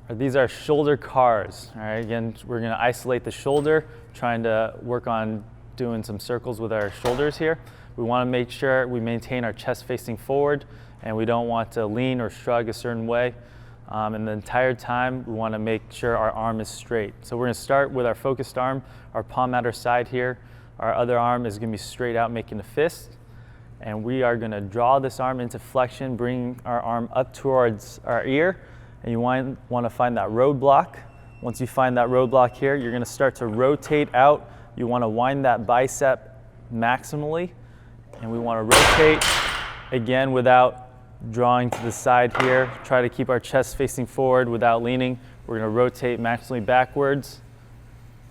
These are shoulder cars. All right, again, we're gonna isolate the shoulder, trying to work on doing some circles with our shoulders here. We wanna make sure we maintain our chest facing forward, and we don't want to lean or shrug a certain way. And the entire time, we wanna make sure our arm is straight. So we're gonna start with our focused arm, our palm at our side here. Our other arm is gonna be straight out, making a fist. And we are gonna draw this arm into flexion, bring our arm up towards our ear. And you want to find that roadblock. Once you find that roadblock here, you're going to start to rotate out. You want to wind that bicep maximally. And we want to rotate again without drawing to the side here. Try to keep our chest facing forward without leaning. We're going to rotate maximally backwards.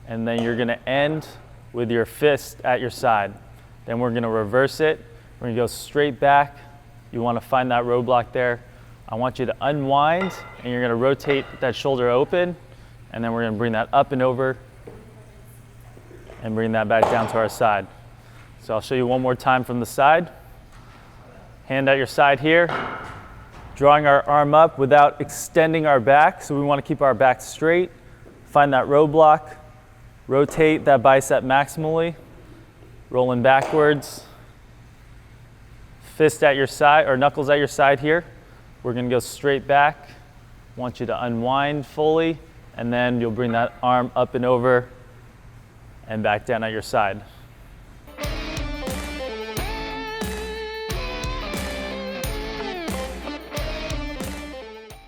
And then you're going to end with your fist at your side. Then we're going to reverse it. We're going to go straight back. You want to find that roadblock there. I want you to unwind, and you're gonna rotate that shoulder open, and then we're gonna bring that up and over, and bring that back down to our side. So I'll show you one more time from the side. Hand at your side here, drawing our arm up without extending our back, so we wanna keep our back straight. Find that roadblock, rotate that bicep maximally, rolling backwards, fist at your side, or knuckles at your side here. We're gonna go straight back. Want you to unwind fully, and then you'll bring that arm up and over and back down at your side.